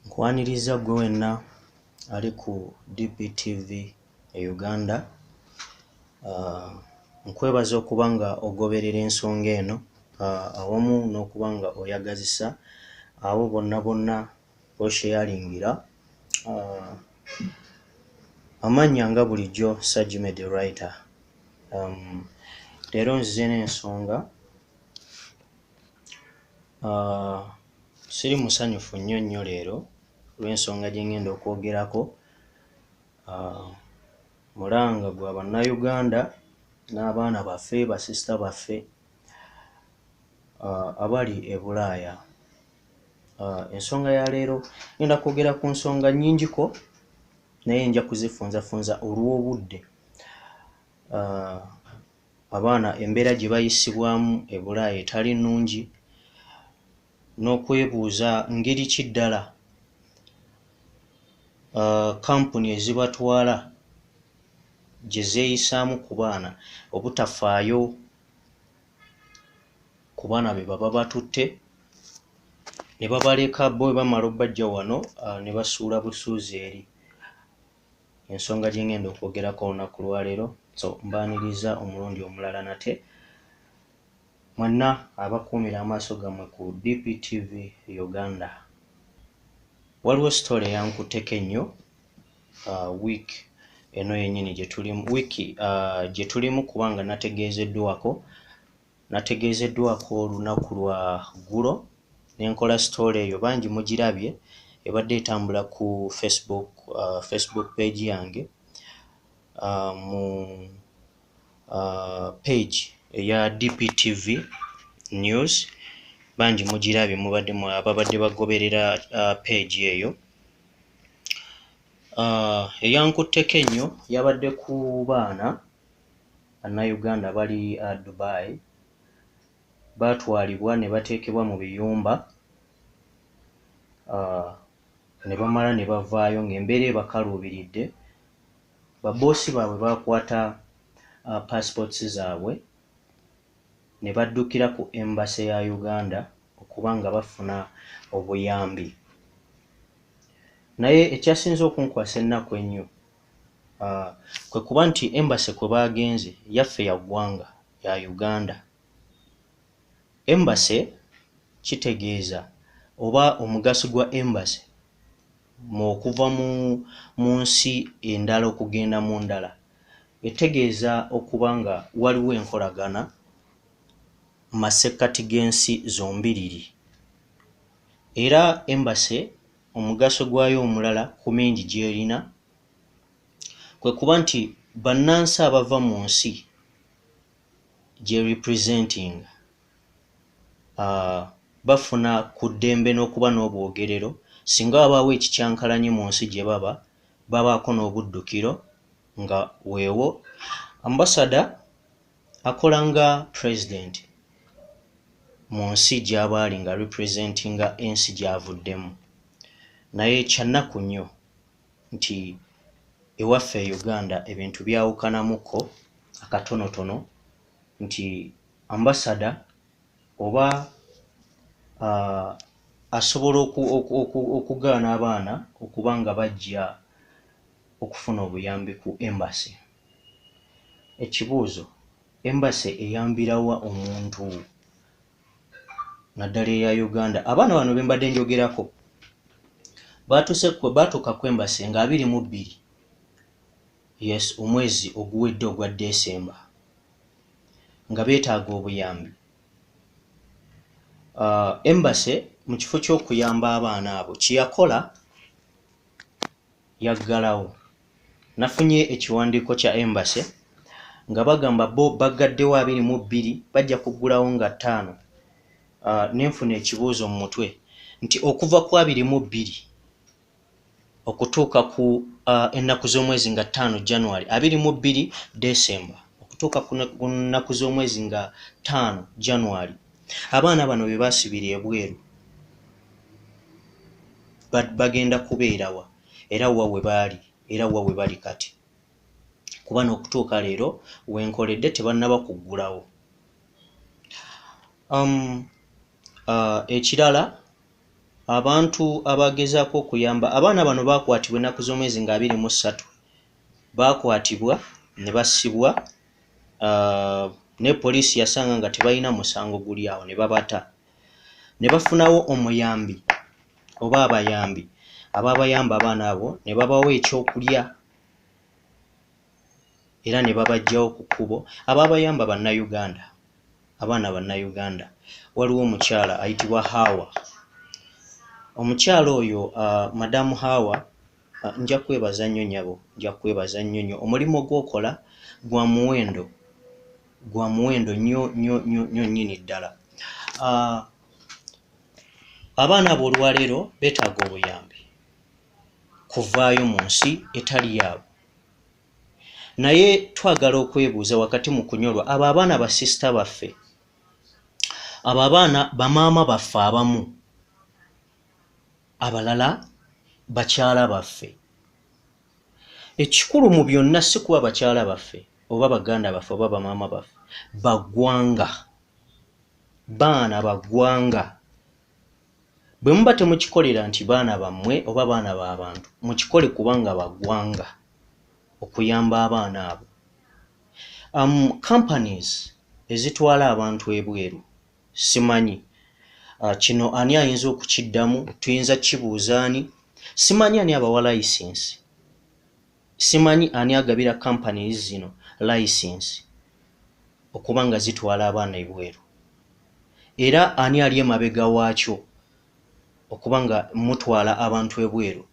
Nkwaniriza gwe wenna ali ku DPTV e Uganda. Nkwebaza okuba nga ogoberera ensonga eno awamu n'okuba nga oyagazisa abo bonna osharingira. Amannya nga bulijjo Sajmed Writer. Leero nzize n'ensonga siri musanyufu nnyo leero olw'ensonga gye ngenda okwogerako. Mulanga gwa bannayuganda n'abaana baffe basisita baffe abali e Bulaaya. Ensonga ya leero ngenda kwogera ku nsonga nnyingiko naye nja kuzifunzafunza olw'obudde. Abaana embeera gye bayisibwamu e Bulaaya etali nnungi, n'okwebuuza ngeri ki ddala kampuni ezibatwala gye zeeyisaamu ku baana obutafaayo ku baana be baba batutte ne babaleka bo bamala obbajja wano ne basuula busuuzi eri. Ensonga gye ngenda okwogerako olunaku lwa leero, so mbaaniriza omulundi omulala nate mwenna abakuumira amaaso gammwe ku DPTV Uganda. Waliwo story eyankutteko ennyo week eno yennyini gye tulimu kubanga nategeezeddwako olunaku lwa ggulo n'enkola story eyo. Bangi mugirabye, ebadde etambula ku Facebook page yange mu page eya DPTV News. Bangi mugirabye ababadde bagoberera page eyo. Eyankutteko ennyo yabadde ku baana bannayuganda bali Dubai, baatwalibwa ne bateekebwa mu biyumba ne bamala ne bavaayo ng'embeera ebakaluubiridde. Baboosi baabwe baakwata passports zaabwe ne baddukira ku embassy ya Uganda okuba nga bafuna obuyambi. Naye ekyasinze okunkwasa ennaku ennyo kwe kuba nti embassy kwe baagenze yaffe ya ggwanga ya Uganda. Embassy kitegeeza oba omugaso gwa embassy okuva mu nsi endala okugenda mu ndala, etegeeza okuba nga waliwo enkolagana mu masekkati g'ensi zombiriri. Era embassy omugaso gwayo omulala ku mingi gy'erina kwe kuba nti bannansi abava mu nsi gye representing bafuna ku ddembe n'okuba n'obwogerero. Singa wabaawo ekikyankalanye mu nsi gye babaako n'obuddukiro nga weewo ambassador akola nga president mu nsi gy'aba ali nga representinga ensi gy'avuddemu. Naye kyannaku nnyo nti ewaffe e Uganda ebintu byawukanamuko akatonotono nti ambassador oba asobola okugaana abaana okuba nga bajja okufuna obuyambi ku embassy. Ekibuuzo, embassy eyambirawa omuntu naddala eya Uganda? Abaana bano be mbadde njogerako baatuuka ku embassy nga 22 omwezi oguwedde ogwa December nga beetaaga obuyambi. Embassy mu kifo ky'okuyamba abaana abo kyeyakola yaggalawo. Nafunye ekiwandiiko kya embassy nga bagamba bo bagaddewo 22 bajja kuggulawo nga 5. Nenfuna ekibuuzo mu mutwe nti okuva ku 22 okutuuka ku ennaku z'omwezi nga 5 January, 22 December okutuuka ku nnaku z'omwezi nga 5 January, abaana bano be baasibira ebweru bagenda kubeerawa era wa we bali kati, kuba n'okutuuka leero wenkoledde tebannaba kuggulawo. Ekirala abantu abagezaako okuyamba abaana bano baakwatibwa ennaku z'omwezi nga 23 baakwatibwa ne bassibwa ne poliisi yasanga nga tebalina musango guli awo ne babata ne bafunawo omuyambi oba abayambi ababayamba abaana abo ne babawo ekyokulya era ne babajjawo ku kkubo ababayamba bannayuganda abaana bannayuganda waliwo omukyala ayitibwa Hawa omukyala oyo madamu Hawa nja kwebaza nnyo nyabo nja kwebaza nnyo omulimu gw'okola gwa muwendo nnyo nnyini ddala abaana abo olwaleero beetaaga obuyambi kuvaayo mu nsi etali yaabwe naye twagala okwebuuza wakati mu kunyolwa abo abaana basisita baffe abo abaana bamaama baffe abamu abalala bakyala baffe ekikulu mu byonna si kuba bakyala baffe oba baganda baffe oba bamaama baffe baggwanga baana baggwanga bwe muba temukikolera nti baana bammwe oba baana b'abantu mukikole kubanga baggwanga okuyamba abaana abo companies ezitwala abantu ebweru simanyi kino ani ayinza okukiddamu tuyinza kibuuzaani simanyi ani abawa license simanyi ani agabira companies zino license okuba nga zitwala abaana ebweru era ani ali emabega waakyo okuba nga mutwala abantu ebweru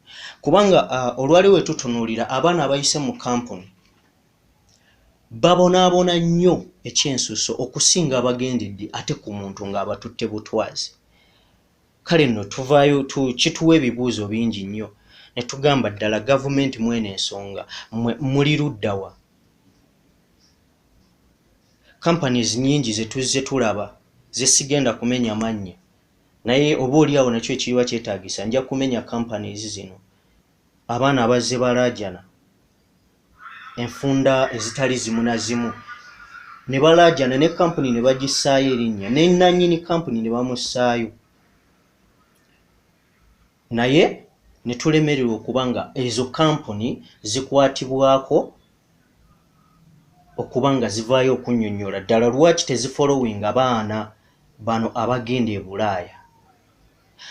kubanga olwaliwo tutunuulira abaana abayise mu kampuni babonaabona nnyo ekyensuso okusinga abagendedde ate ku muntu ng'abatutte butwazi kale nno tuvaayo kituwa ebibuuzo bingi nnyo ne tugamba ddala gavumenti mwene ensonga muli luddawa companies nnyingi ze tulaba ze sigenda kumenya mannya naye oba oliawo nakyo ekiriwa kyetaagisa nja kumenya companies zino abaana abazze balaajana enfunda ezitali zimu na zimu ne balaajana ne company ne bagissaayo erinnya ne nannyini company ne bamussaayo naye ne tulemererwa okuba nga ezo company zikwatibwako okuba nga zivaayo okunnyonnyola ddala lwaki tezifollowinga baana bano abagenda e Bulaaya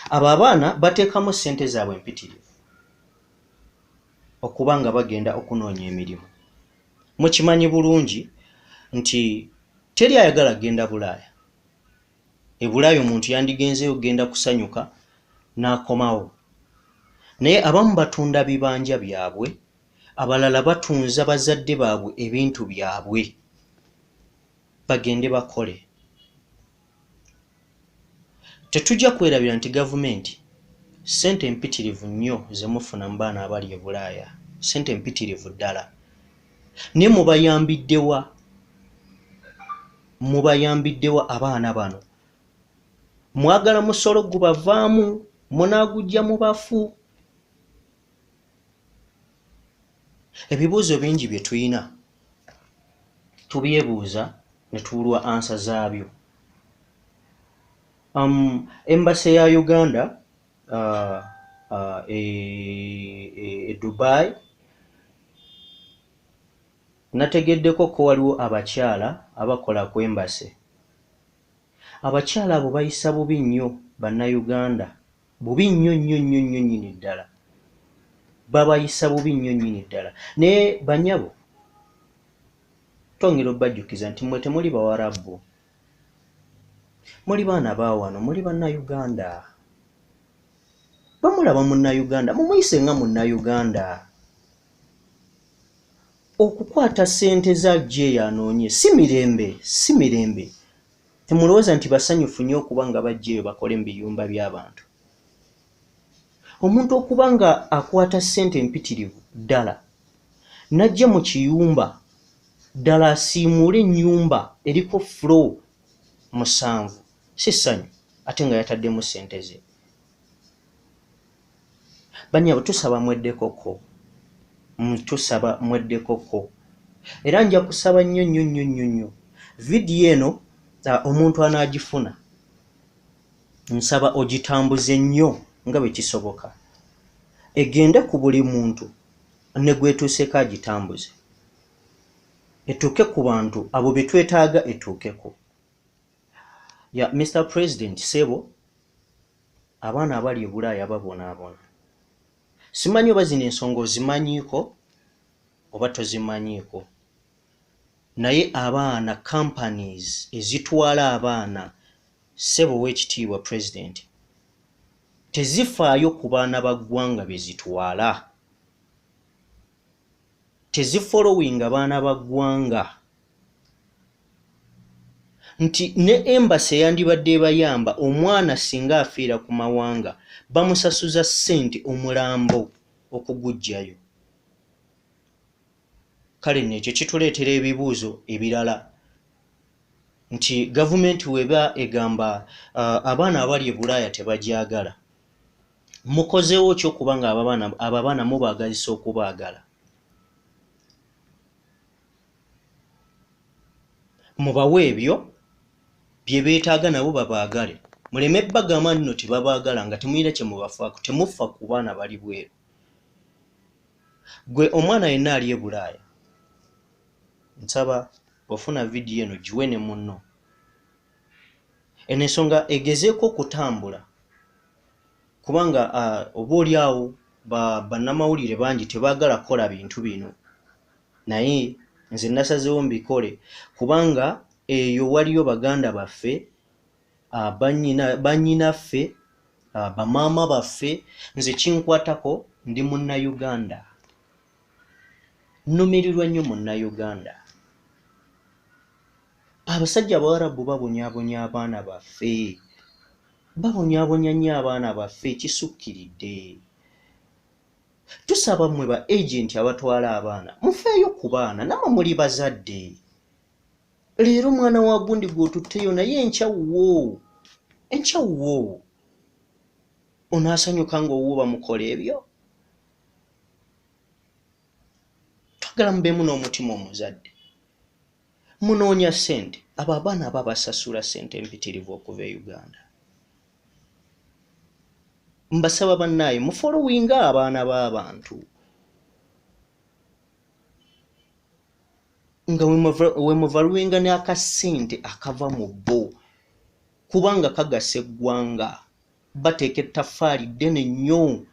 abo abaana bateekamu ssente zaabwe empitirivu okuba nga bagenda okunoonya emirimu mukimanyi bulungi nti teri ayagala genda Bulaaya e Bulaaya omuntu yandigenzeyo genda kusanyuka n'akomawo naye abamu batunda bibanja byabwe abalala batunza bazadde baabwe ebintu byabwe bagende bakole tetujja kwerabira nti gavumenti ssente empitirivu nnyo ze mufuna mu baana abali e Bulaaya ssente empitirivu ddala naye mubayambiddewa abaana bano mwagala musolo gubavaamu munaagujja mu bafu ebibuuzo bingi bye tuyina tubyebuuza ne tuulwa ansa zaabyo Embassy ya Uganda Dubai nategeddeko ko waliwo abakyala abakola ku embassy abakyala abo bayisa bubi nnyo bannayuganda bubi nnyo nnyini ddala babayisa bubi nnyo nnyini ddala naye banyabo twongera obbajjukiza nti mmwe temuli Bawarabu muli baana baawano muli bannayuganda bamulaba munnayuganda mumuyise nga munnayuganda okukwata ssente za gye yanoonye si mirembe temulowooza nti basanyufu nnyo okuba nga bajjeeyo bakole mu biyumba by'abantu omuntu okuba nga akwata ssente empitirivu ddala najja mu kiyumba ddala asiimuule ennyumba eriko flow 7 si ssanyu ate nga yataddemu ssente ze banyabo tusaba mweddekoko era nja kusaba nnyo vidiyo eno omuntu anaagifuna nsaba ogitambuze nnyo nga bwe kisoboka egende ku buli muntu ne gwetuuseeko agitambuze etuuke ku bantu abo be twetaaga etuukeko. Ya Mr. President Sebo, abaana abali e Bulaaya babonaabona. Simanyi oba zino ensonga ozimanyiiko oba tozimanyiiko, naye abaana companies ezitwala abaana Sebo w'ekitiibwa President tezifaayo ku baana ba ggwanga be zitwala, tezifollowinga baana ba ggwanga, nti ne embassy eyandibadde ebayamba omwana singa afiira ku mawanga bamusasuza ssente omulambo okuguggyayo. Kale n'ekyo kituleetera ebibuuzo ebirala nti gavumenti weba egamba abaana abali e Bulaaya tebagyagala, mukozeewo ki okuba nga abo abaana mubaagalisa okubaagala? Mubawe ebyo bye beetaaga nabo babaagale, muleme bagamba nno tebabaagala nga temuyina kye mubafaako, temufa ku baana bali bweru. Gwe omwana yenna ali e Bulaaya, nsaba ofuna vidiyo eno giwe ne munno. Eno ensonga egezeeko okutambula kubanga oba oli awo bannamawulire bangi tebaagala kukola bintu bino, naye nze nasazeewo mbikole kubanga eyo waliyo baganda baffe, bannyinaffe, bamaama baffe. Nze kinkwatako ndi Munnayuganda, nnumirirwa nnyo Munnayuganda. Abasajja Abawarabu babonyaabonya abaana baffe, babonyaabonya nnyo abaana baffe ekisukkiridde. Tusaba mmwe ba agenti abatwala abaana mufeeyo ku baana, namwe muli bazadde. Leero mwana wa gundi gw'otutteyo naye enkyawuwo onaasanyuka ng'owuwo bamukola ebyo? Twagala mubeemu n'omutima omuzadde. Munoonya ssente, abo abaana babasasula ssente empitirivu okuva e Uganda. Mbasaba bannaaye mufollowinga abaana b'abantu nga wemuvaluwenga n'akasente akava mu bbo kubanga kagasa eggwanga. Bateeka ettaffaali ddene nnyo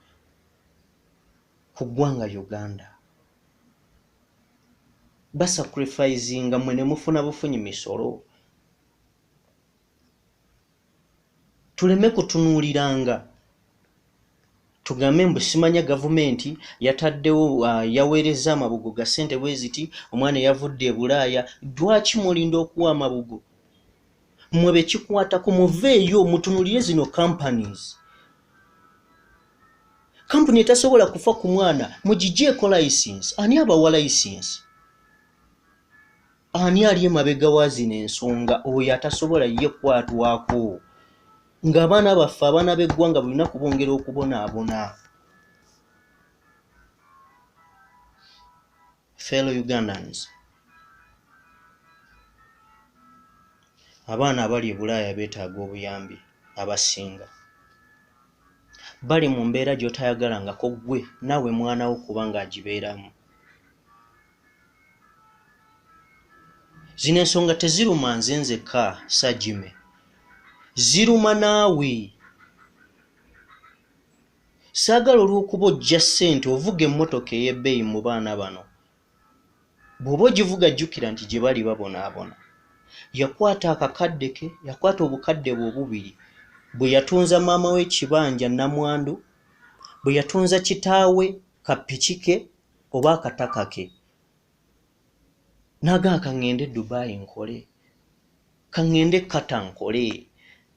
ku ggwanga Uganda, basacrificinga mmwe ne mufuna bufunyi misolo. Tuleme kutunuuliranga tugambe mbu simanya gavumenti yataddewo yaweereza amabugo ga ssente bwe ziti, omwana yavudde e Bulaaya. Lwaki mulinda okuwa amabugo? Mmwe be kikwatako muveeyo mutunuulire zino companies. Kampuni etasobola kufa ku mwana mugigyeko license. Ani abawa license? Ani ali emabega wa zino ensonga? Oyo atasobola ye kwatwako. Ng'abaana baffe, abaana b'eggwanga buli lunaku bongera okubonaabona. Fellow Ugandans, abaana abali e Bulaaya beetaaga obuyambi abasinga. Bali mu mbeera gy'otayagalangako ggwe naawe mwana wo kuba ng'agibeeramu. Zino ensonga teziruma nze nzekka Sajime, ziruma naawe. Saagala olw'okuba ojja ssente ovuga emmotoka ey'ebbeeyi mu baana bano. Bw'oba ogivuga jjukira nti gye bali babonaabona. Yakwata akakadde ke, yakwata obukadde bwe obubiri, bwe yatunza maama we ekibanja Namwandu, bwe yatunza kitaawe kapiki ke oba akataka ke. N'agamba kaŋŋende Dubai nkole, kaŋŋende Qatar nkole,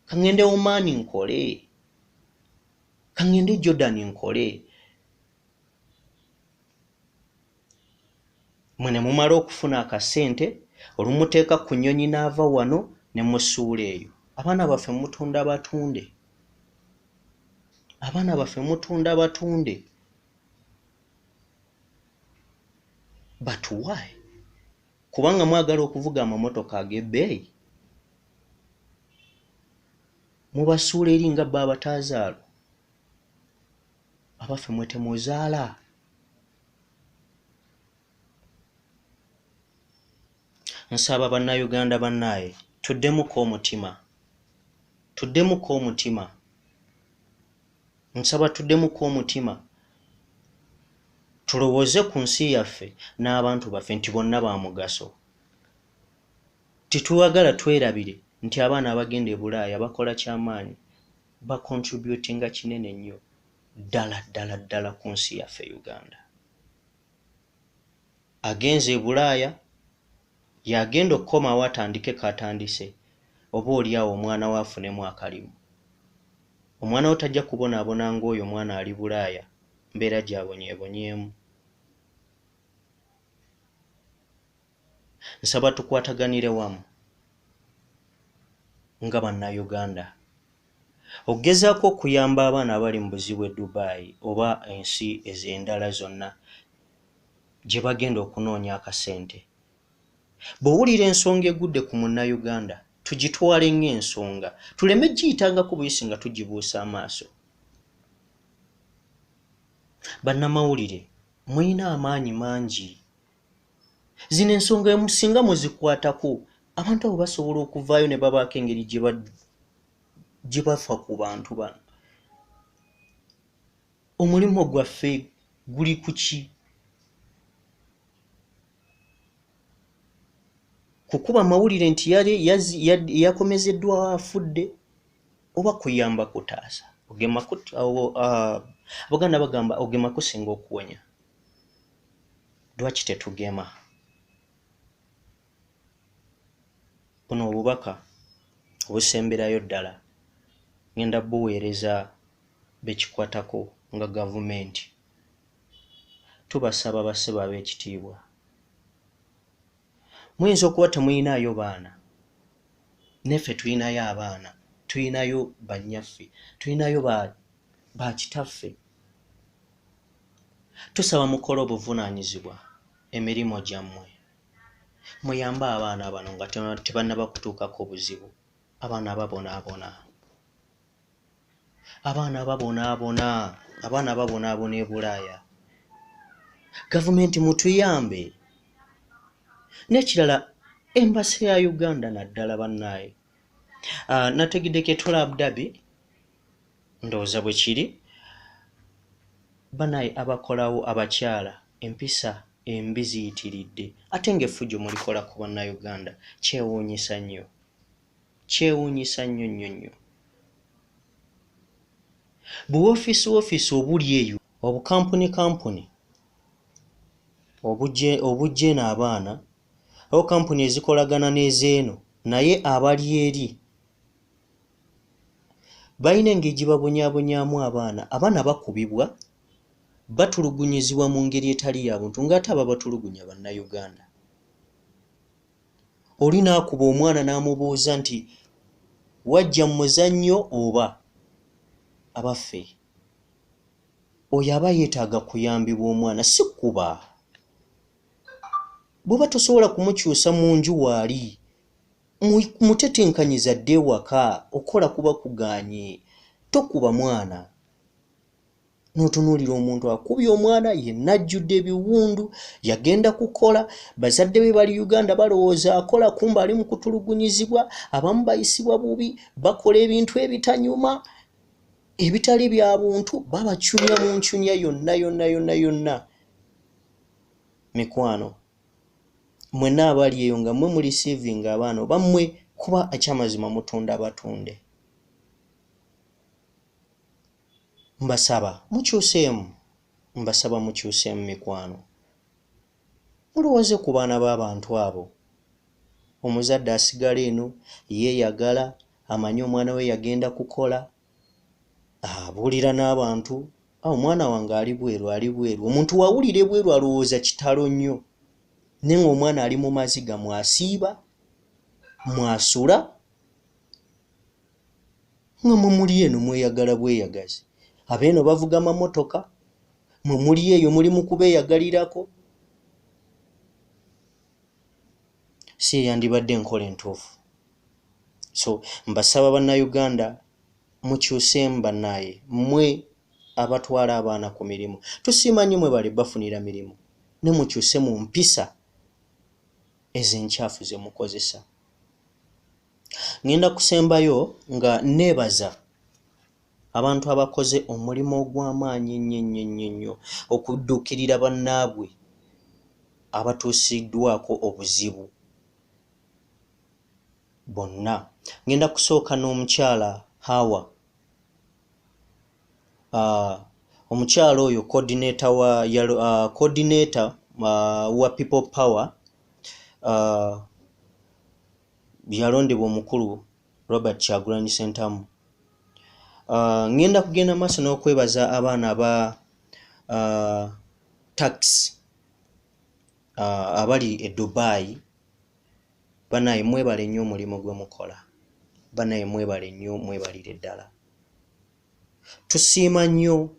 kaŋŋende Oman nkole, kaŋŋende Jordan nkole. Mwe ne mumala okufuna akasente olumuteeka ku nnyonyi n'ava wano ne musuula eyo. Abaana baffe mutunda batunde, abaana baffe mutunda batunde. But why? Kubanga mwagala okuvuga amamotoka ag'ebbeeyi? Mubasuula eri nga bba abataazaalo. abaffe mwete muzaala. Nsaba bannayuganda bannaye tuddemuko omutima. Tuddemuko omutima. Nsaba tuddemuko omutima. Tulowooze ku nsi yaffe n'abantu baffe nti bonna ba mugaso. Tituwagala twerabire nti abaana abagenda e Bulaaya bakola kyamaanyi bacontributinga kinene nnyo ddala ku nsi yaffe Uganda. Agenze e Bulaaya yagenda okukomawo atandike katandise oba oliawo omwana we afunemu akalimu. Omwana we tajja kubonaabona ng'oyo omwana ali Bulaaya mbeera gyabonyeebonyeemu. Nsaba tukwataganire wamu nga bannayuganda okugezaako okuyamba abaana abali mu buzibu e Dubai oba ensi ez'endala zonna gye bagenda okunoonya akasente. Bw'owulira ensonga egudde ku munnayuganda tugitwale ng'ensonga, tuleme giyitangako buyisi nga tugibuusa amaaso. Bannamawulire muyina amaanyi mangi. Zino ensonga singa muzikwatako abantu abo basobola okuvaayo ne babaako engeri gye bafa ku bantu bano. Omulimu gwaffe guli ku ki? Kukuba amawulire nti yakomezeddwawo afudde oba kuyamba kutaasa? Abaganda bagamba ogema kusinga okuwonya. Lwaki tetugema? Buno obubaka obusemberayo ddala ngenda buweereza bekikwatako nga gavumenti. Tubasaba bassebo ab'ekitiibwa, muyinza okuba temuyinaayo baana, neffe tuyinayo abaana, tuyinayo bannyaffe, tuyinayo ba kitaffe. Tusaba mukole obuvunaanyizibwa emirimu gyammwe, muyambe abaana bano nga tebannaba kutuukako obuzibu. Abaana babonaabona, abaana babonaabona e Bulaaya. Gavumenti mutuyambe. N'ekirala embasi ya Uganda naddala bannaaye. Nategedde tula Abu Dhabi ndowooza bwe kiri. Bannaaye abakolawo abakyala empisa embi ziyitiridde ate ng'effujjo mulikola ku bannayuganda. Kyewuunyisa nnyo. Kyewuunyisa nnyo. Buwoofiisi obuli eyo, obukampuni obujje n'abaana, awo kampuni ezikolagana n'ezeeno naye abali eri balina engeri gye babonyaabonyaamu abaana bakubibwa, batulugunyizibwa mu ngeri etali ya buntu ng'ate ababatulugunya bannayuganda. Oli n'akuba omwana n'amubuuza nti wajja mu muzannyo oba abaffe, oyo aba yeetaaga kuyambibwa omwana, si kuba. Bw'oba tosobola kumukyusa mu nju waali, mutetenkanyiza dde ewaka, okola kuba kugaanye. Tokuba mwana. N'otunuulira omuntu akubye omwana yenna ajjudde ebiwundu, yagenda kukola, bazadde be bali Uganda balowooza akola, kumba ali mu kutulugunyizibwa, abamu bayisibwa bubi, bakola ebintu ebitanyuma, ebitali bya buntu, babacunya mu ncunya yonna. Mikwano, mwenna abali eyo nga mmwe mulisiivinga abaana oba mmwe kuba ekyamazima mutunda batunde. Mbasaba mukyuseemu mikwano. Mulowooze ku baana b'abantu abo. Omuzadde asigala eno yeeyagala, amanyi omwana we yagenda kukola, abuulira n'abantu, omwana wange ali bweru. Omuntu wawulira ebweru alowooza kitalo nnyo. Naye ng'omwana ali mu maziga, mwasiiba, mwasula, nga mwe muli eno mweyagala bweyagazi. Abeeno bavuga mamotoka, mwe muli eyo muli mu kubeeyagalirako. Si eyandibadde enkola entuufu. So mbasaba bannayuganda mukyuseemu bannaaye, mmwe abatwala abaana ku mirimu tusiima nnyo mwebale bafunira mirimu ne mukyuse mu mpisa ez'enkyafu ze mukozesa. Ngenda kusembayo nga neebaza abantu abakoze omulimu ogw'amaanyi ennyo okudduukirira bannaabwe abatuusiddwako obuzibu bonna. Ngenda kusooka n'omukyala Hawa. Omukyala oyo coordinator wa People Power yalondebwa omukulu Robert Kyagulanyi Ssentamu. Ngenda kugenda maaso n'okwebaza abaana aba taxi abali e Dubai. Banaye mwebale nnyo omulimu gwe mukola. Banaye mwebale nnyo, mwebalire ddala. Tusiima nnyo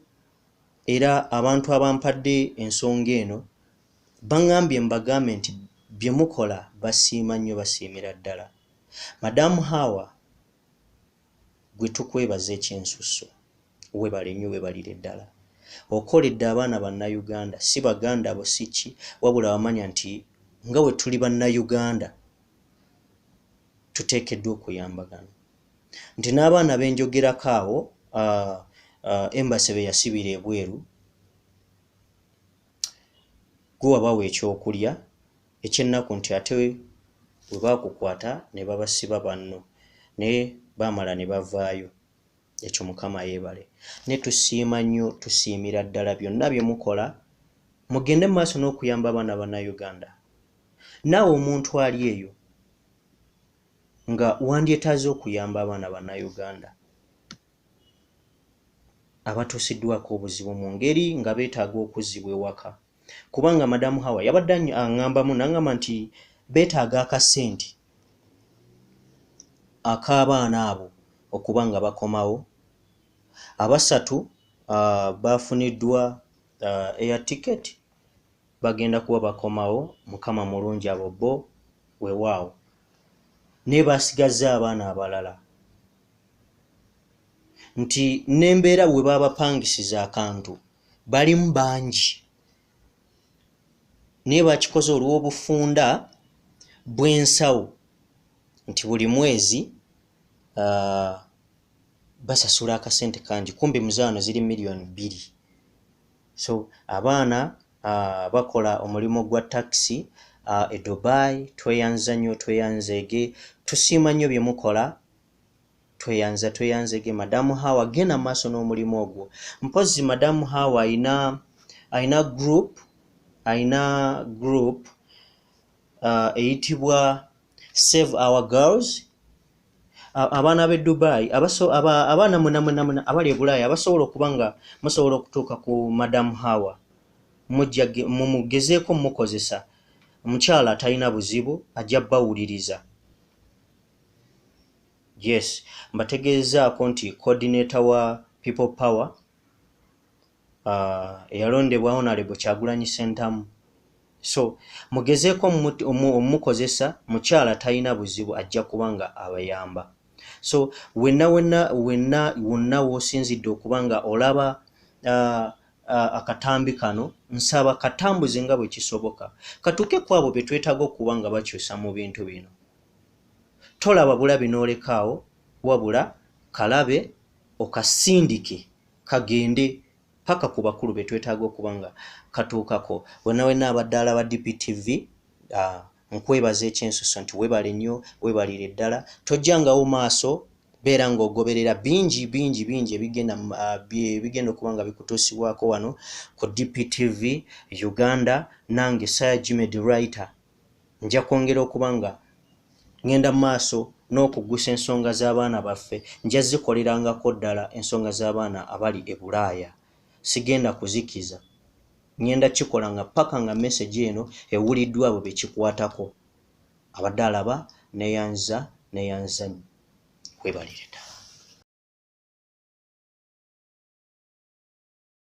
era abantu abampadde ensonga eno baŋŋambye mbagambe nti bye mukola basiima nnyo, basiimira ddala. Madamu Hawa gwe tukwebaza ekyensusso, webale nnyo, webalire ddala. Okoledde abaana bannayuganda, si baganda abo si ki, wabula wamanya nti nga we tuli bannayuganda tuteekeddwa okuyambagana. Nti n'abaana benjogerako awo Embassy be yasibira ebweru gwe wabawa ekyokulya ekyennaku nti ate bwe baakukwata ne babasiba banno naye baamala ne bavaayo. Ekyo Mukama yeebale. Ne tusiima nnyo, tusiimira ddala byonna bye mukola. Mugende mu maaso n'okuyamba abaana bannayuganda. Naawe omuntu ali eyo nga wandyetaaze okuyamba abaana bannayuganda abatuusiddwako obuzibu mu ngeri nga beetaaga okuzzibwa ewaka. Kubanga Madamu Hawa yabadde aŋŋambamu n'aŋŋamba nti beetaaga akasente ak'abaana abo okuba nga bakomawo. Abasatu baafuniddwa air ticket bagenda kuba bakomawo. Mukama mulungi abo bo weewaawo. Ne basigazza abaana abalala nti n'embeera we baabapangisiza akantu balimu bangi naye bakikoze olw'obufunda bw'ensawo nti buli mwezi basasula akasente kangi, kumbi muzaano ziri million 2. So abaana bakola omulimu gwa taxi e Dubai. Tweyanza nnyo, tweyanzeege, tusiima nnyo bye mukola. Tweyanzege. Madamu Hawa genda maaso n'omulimu ogwo. Mpozi Madamu Hawa ayina group eyitibwa Save Our Girls. Abaana b'e Dubai abaana muna abali e Bulaaya abasobola okuba nga musobola okutuuka ku Madamu Hawa mumugezeeko mukozesa. Omukyala atalina buzibu ajja bawuliriza. Yes, mbategeezaako nti coordinator wa People Power eyalondebwa Honorable Kyagulanyi Ssentamu. So mugezeeko omukozesa, mukyala talina buzibu ajja kuba nga abayamba. So wonna w'osinzidde okuba nga olaba akatambi kano, nsaba katambuze nga bwe kisoboka. Katuuke ku abo be twetaaga okuba nga bakyusa mu bintu bino. Tolaba bulabi n'olekaawo, wabula kalabe okasindike kagende paka ku bakulu be twetaaga okuba nga katuukako. Wenna abadde alaba DPTV nkwebaza ekyensusso nti webale nnyo, webalire ddala. Tojjangawo maaso, beera ng'ogoberera bingi ebigenda okuba nga bikutuusibwako wano ku DPTV Uganda. Nange Sayajimed Writer nja kwongera okuba nga ngenda maaso n'okuggusa ensonga z'abaana baffe. Nja zikolerangako ddala ensonga z'abaana abali e Bulaaya. Sigenda kuzikiza. Ngenda kikola nga paka nga message eno ewuliddwa abo be kikwatako. Abadde alaba neyanza webalire ddala.